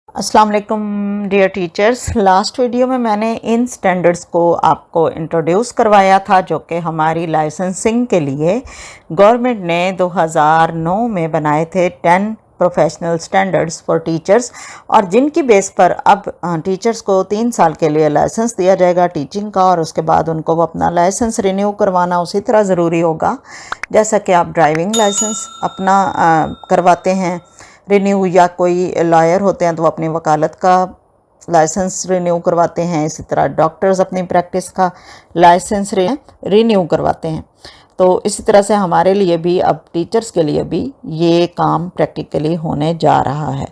अस्सलाम वालेकुम dear teachers. Last video में मैंने इन स्टैंडर्ड्स को आपको इंट्रोड्यूस करवाया था जो कि हमारी लाइसेंसिंग के लिए गवर्नमेंट ने 2009 में बनाए थे 10 प्रोफेशनल स्टैंडर्ड्स फॉर टीचर्स, और जिनकी बेस पर अब टीचर्स को 3 साल के लिए लाइसेंस दिया जाएगा टीचिंग का, और उसके बाद उनको वो अपना लाइसेंस रिन्यू करवाना उसी तरह ज़रूरी होगा जैसा कि आप ड्राइविंग लाइसेंस अपना करवाते हैं रिन्यू, या कोई लॉयर होते हैं तो वो अपनी वकालत का लाइसेंस रिन्यू करवाते हैं। इसी तरह डॉक्टर्स अपनी प्रैक्टिस का लाइसेंस रिन्यू करवाते हैं। तो इसी तरह से हमारे लिए भी अब टीचर्स के लिए भी ये काम प्रैक्टिकली होने जा रहा है।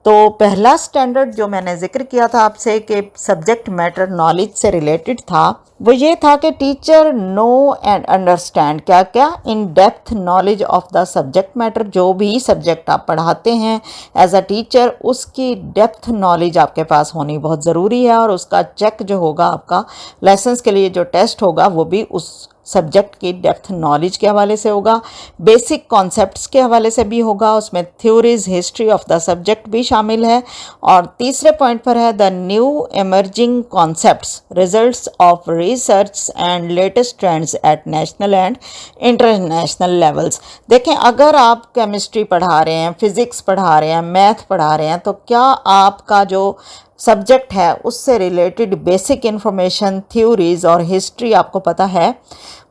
तो पहला स्टैंडर्ड जो मैंने जिक्र किया था आपसे कि सब्जेक्ट मैटर नॉलेज से रिलेटेड था, वो ये था कि टीचर नो एंड अंडरस्टैंड क्या क्या in depth knowledge of the subject matter. जो भी सब्जेक्ट आप पढ़ाते हैं एज अ टीचर, उसकी डेप्थ नॉलेज आपके पास होनी बहुत ज़रूरी है, और उसका चेक जो होगा आपका लाइसेंस के लिए जो टेस्ट होगा वो भी उस सब्जेक्ट की डेप्थ नॉलेज के हवाले से होगा, बेसिक कॉन्सेप्ट्स के हवाले से भी होगा, उसमें theories history of the subject भी शामिल है। और तीसरे पॉइंट पर है the new emerging concepts, results of research and latest trends at national and international levels. देखें, अगर आप केमिस्ट्री पढ़ा रहे हैं, फिज़िक्स पढ़ा रहे हैं, मैथ पढ़ा रहे हैं, तो क्या आपका जो सब्जेक्ट है उससे रिलेटेड बेसिक इन्फॉर्मेशन, थ्योरीज और हिस्ट्री आपको पता है,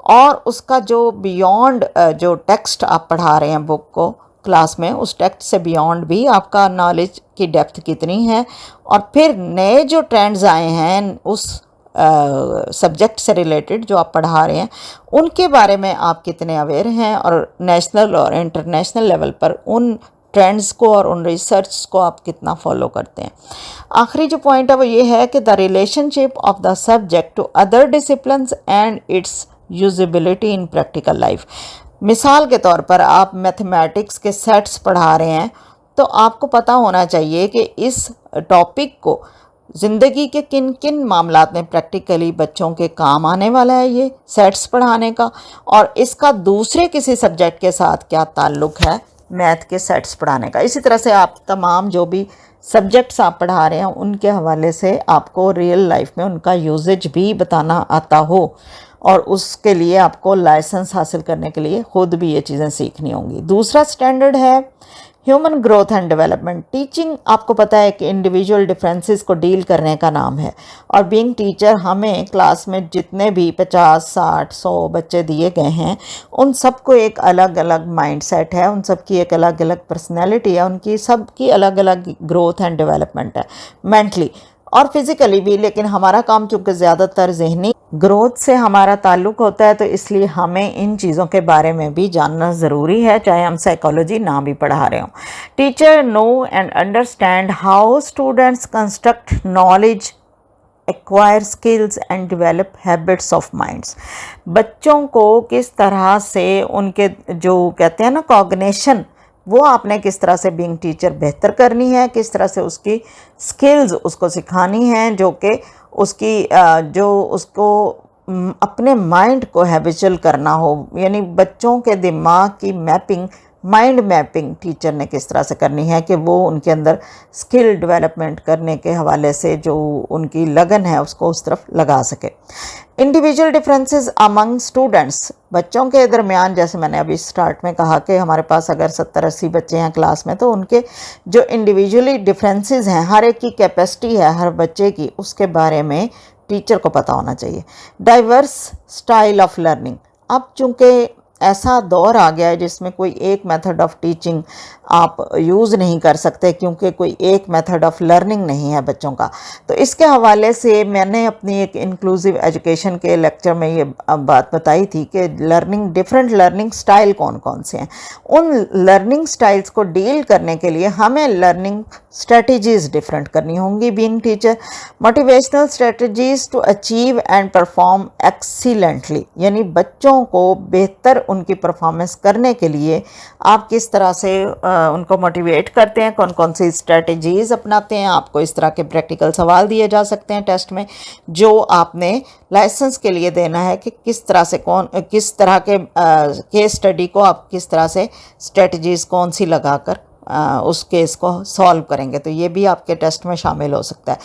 और उसका जो बियॉन्ड जो टेक्स्ट आप पढ़ा रहे हैं बुक को क्लास में, उस टेक्स्ट से बियॉन्ड भी आपका नॉलेज की डेप्थ कितनी है, और फिर नए जो ट्रेंड्स आए हैं उस सब्जेक्ट से रिलेटेड जो आप पढ़ा रहे हैं उनके बारे में आप कितने अवेयर हैं, और नेशनल और इंटरनेशनल लेवल पर उन ट्रेंड्स को और उन रिसर्च को आप कितना फॉलो करते हैं। आखिरी जो पॉइंट है वो ये है कि the relationship of the subject to other disciplines and its usability in practical life. मिसाल के तौर पर आप मैथमेटिक्स के सेट्स पढ़ा रहे हैं, तो आपको पता होना चाहिए कि इस टॉपिक को ज़िंदगी के किन किन मामलात में प्रैक्टिकली बच्चों के काम आने वाला है ये सेट्स पढ़ाने का, और इसका दूसरे किसी सब्जेक्ट के साथ क्या ताल्लुक़ है मैथ के सेट्स पढ़ाने का। इसी तरह से आप तमाम जो भी सब्जेक्ट्स आप पढ़ा रहे हैं उनके हवाले से आपको रियल लाइफ में उनका यूजेज भी बताना आता हो, और उसके लिए आपको लाइसेंस हासिल करने के लिए खुद भी ये चीज़ें सीखनी होंगी। दूसरा स्टैंडर्ड है human growth and development. Teaching आपको पता है कि इंडिविजुअल डिफरेंसेस को डील करने का नाम है, और बीइंग टीचर हमें क्लास में जितने भी 50, 60, 100 बच्चे दिए गए हैं उन सबको एक अलग अलग माइंडसेट है, उन सब की एक अलग अलग पर्सनैलिटी है, उनकी सबकी अलग अलग ग्रोथ एंड डेवलपमेंट है मेंटली और फिज़िकली भी। लेकिन हमारा काम चूँकि ज़्यादातर जहनी ग्रोथ से हमारा ताल्लुक़ होता है, तो इसलिए हमें इन चीज़ों के बारे में भी जानना ज़रूरी है, चाहे हम साइकोलॉजी ना भी पढ़ा रहे हों। Teacher know and understand how students construct knowledge, acquire skills and develop habits of minds. बच्चों को किस तरह से उनके जो कहते हैं ना कॉग्निशन, वो आपने किस तरह से बीइंग टीचर बेहतर करनी है, किस तरह से उसकी स्किल्स उसको सिखानी है जो कि उसकी जो उसको अपने माइंड को हैबिचुअल करना हो, यानी बच्चों के दिमाग की मैपिंग, माइंड मैपिंग टीचर ने किस तरह से करनी है कि वो उनके अंदर स्किल डेवलपमेंट करने के हवाले से जो उनकी लगन है उसको उस तरफ लगा सके। इंडिविजुअल डिफरेंसेस अमंग स्टूडेंट्स, बच्चों के दरमियान, जैसे मैंने अभी स्टार्ट में कहा कि हमारे पास अगर 70-80 बच्चे हैं क्लास में, तो उनके जो इंडिविजुअली डिफरेंसेस हैं, हर एक की कैपेसिटी है हर बच्चे की, उसके बारे में टीचर को पता होना चाहिए। डाइवर्स स्टाइल ऑफ लर्निंग, अब चूँकि ऐसा दौर आ गया है जिसमें कोई एक मेथड ऑफ टीचिंग आप यूज़ नहीं कर सकते, क्योंकि कोई एक मेथड ऑफ लर्निंग नहीं है बच्चों का। तो इसके हवाले से मैंने अपनी एक इंक्लूसिव एजुकेशन के लेक्चर में ये बात बताई थी कि डिफरेंट लर्निंग स्टाइल कौन कौन से हैं। उन लर्निंग स्टाइल्स को डील करने के लिए हमें लर्निंग स्ट्रेटजीज़ डिफरेंट करनी होंगी being teacher. Motivational strategies to achieve and perform excellently, यानी बच्चों को बेहतर उनकी परफॉर्मेंस करने के लिए आप किस तरह से उनको मोटिवेट करते हैं, कौन कौन सी स्ट्रेटजीज़ अपनाते हैं। आपको इस तरह के प्रैक्टिकल सवाल दिए जा सकते हैं टेस्ट में, जो आपने लाइसेंस के लिए देना है कि किस तरह से किस तरह के केस स्टडी को आप किस तरह से स्ट्रेटजीज़ कौन सी लगाकर उस केस को सॉल्व करेंगे, तो ये भी आपके टेस्ट में शामिल हो सकता है।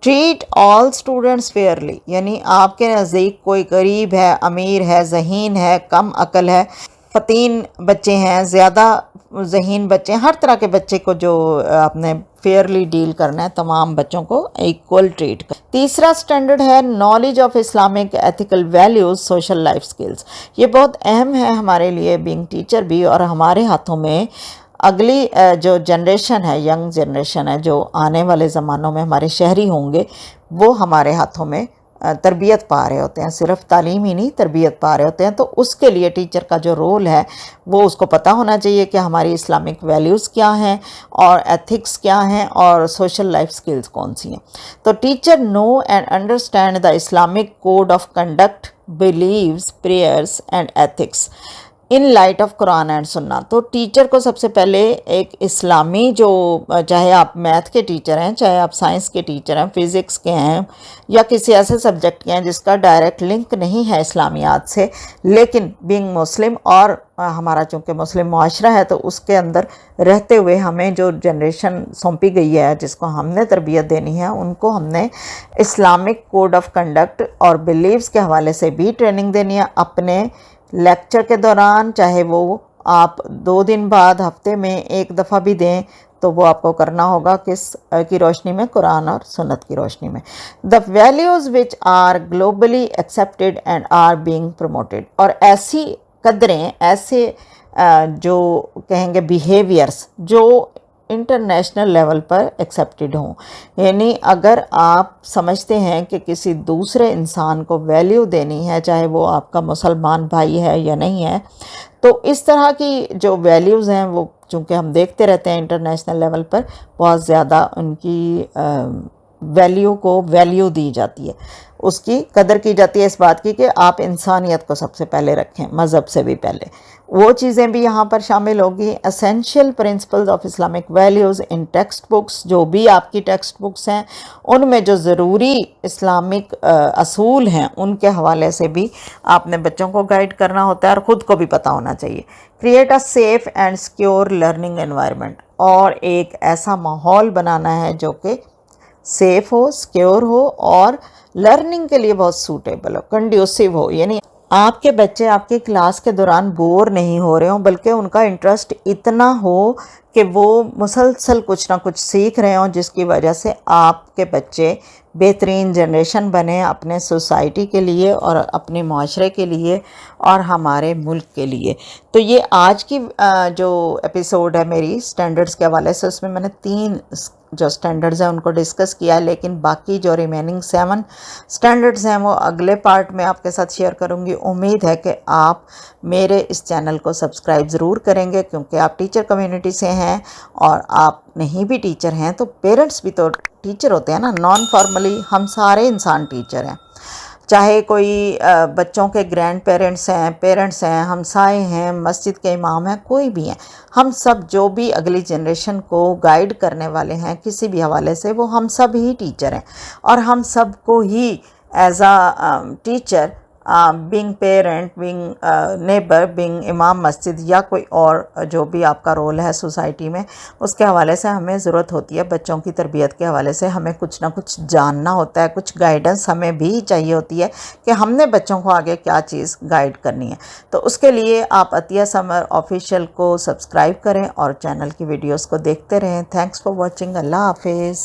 ट्रीट ऑल स्टूडेंट्स फेयरली, यानी आपके नज़दीक कोई गरीब है, अमीर है, ज़हीन है, कम अकल है, फ़तीन बच्चे हैं, ज़्यादा ज़हीन बच्चे हैं, हर तरह के बच्चे को जो आपने फेयरली डील करना है, तमाम बच्चों को इक्वल ट्रीट कर। तीसरा स्टैंडर्ड है knowledge of Islamic ethical values social life skills. ये बहुत अहम है हमारे लिए बीइंग टीचर भी, और हमारे हाथों में अगली जो जनरेशन है, यंग जनरेशन है, जो आने वाले ज़मानों में हमारे शहरी होंगे, वो हमारे हाथों में तरबियत पा रहे होते हैं, सिर्फ तालीम ही नहीं तरबियत पा रहे होते हैं। तो उसके लिए टीचर का जो रोल है वो उसको पता होना चाहिए कि हमारी इस्लामिक वैल्यूज़ क्या हैं और एथिक्स क्या हैं और सोशल लाइफ स्किल्स कौन सी हैं। तो teacher know and understand the Islamic code of conduct, beliefs, prayers and ethics in light of Quran and Sunnah. तो टीचर को सबसे पहले एक इस्लामी जो, चाहे आप मैथ के टीचर हैं, चाहे आप साइंस के टीचर हैं, फिज़िक्स के हैं, या किसी ऐसे सब्जेक्ट के हैं जिसका डायरेक्ट लिंक नहीं है इस्लामियात से, लेकिन बीइंग मुस्लिम और हमारा चूँकि मुस्लिम मुआशरा है, तो उसके अंदर रहते हुए हमें जो जनरेशन सौंपी गई है, जिसको हमने तरबियत देनी है, उनको हमने इस्लामिक कोड ऑफ कंडक्ट और बिलीव्स के हवाले से भी ट्रेनिंग देनी है। अपने लेक्चर के दौरान, चाहे वो आप 2 दिन बाद हफ्ते में एक दफ़ा भी दें, तो वो आपको करना होगा किस की रोशनी में, कुरान और सुन्नत की रोशनी में। The values which are globally accepted and are being promoted, और ऐसी कदरें, ऐसे जो कहेंगे बिहेवियर्स जो इंटरनेशनल लेवल पर एक्सेप्टेड हों। यानी अगर आप समझते हैं कि किसी दूसरे इंसान को वैल्यू देनी है, चाहे वो आपका मुसलमान भाई है या नहीं है, तो इस तरह की जो वैल्यूज़ हैं वो चूँकि हम देखते रहते हैं इंटरनेशनल लेवल पर बहुत ज़्यादा उनकी वैल्यू को वैल्यू दी जाती है, उसकी कदर की जाती है इस बात की कि आप इंसानियत को सबसे पहले रखें, मज़हब से भी पहले। वो चीज़ें भी यहाँ पर शामिल होगी। Essential principles of Islamic values in text books, जो भी आपकी टेक्स्ट बुक्स हैं उनमें जो ज़रूरी इस्लामिक असूल हैं उनके हवाले से भी आपने बच्चों को गाइड करना होता है और ख़ुद को भी पता होना चाहिए। Create a safe and secure learning environment, और एक ऐसा माहौल बनाना है जो कि सेफ़ हो, सिक्योर हो और लर्निंग के लिए बहुत सूटेबल हो, कंड्यूसिव हो। यानी आपके बच्चे आपकी क्लास के दौरान बोर नहीं हो रहे हों, बल्कि उनका इंटरेस्ट इतना हो कि वो मुसलसल कुछ ना कुछ सीख रहे हों, जिसकी वजह से आपके बच्चे बेहतरीन जनरेशन बने अपने सोसाइटी के लिए और अपने माशरे के लिए और हमारे मुल्क के लिए। तो ये आज की जो एपिसोड है मेरी स्टैंडर्ड्स के हवाले से, उसमें मैंने 3 जो स्टैंडर्ड्स हैं उनको डिस्कस किया, लेकिन बाकी जो रिमेनिंग 7 स्टैंडर्ड्स हैं वो अगले पार्ट में आपके साथ शेयर करूंगी। उम्मीद है कि आप मेरे इस चैनल को सब्सक्राइब ज़रूर करेंगे, क्योंकि आप टीचर कम्युनिटी से हैं और आप नहीं भी टीचर हैं तो पेरेंट्स भी तो टीचर होते हैं ना। नॉन फॉर्मली हम सारे इंसान टीचर हैं, चाहे कोई बच्चों के ग्रैंड पेरेंट्स हैं, हमसाए हैं, मस्जिद के इमाम हैं, कोई भी हैं, हम सब जो भी अगली जनरेशन को गाइड करने वाले हैं किसी भी हवाले से, वो हम सब ही टीचर हैं। और हम सब को ही as a teacher, being parent, being neighbour, being इमाम मस्जिद या कोई और जो भी आपका रोल है सोसाइटी में, उसके हवाले से हमें ज़रूरत होती है। बच्चों की तरबियत के हवाले से हमें कुछ ना कुछ जानना होता है, कुछ गाइडेंस हमें भी चाहिए होती है कि हमने बच्चों को आगे क्या चीज़ गाइड करनी है। तो उसके लिए आप अतिया समर ऑफिशियल को सब्सक्राइब करें और चैनल की वीडियोज़ को देखते रहें। Thanks for watching. अल्लाह हाफिज़।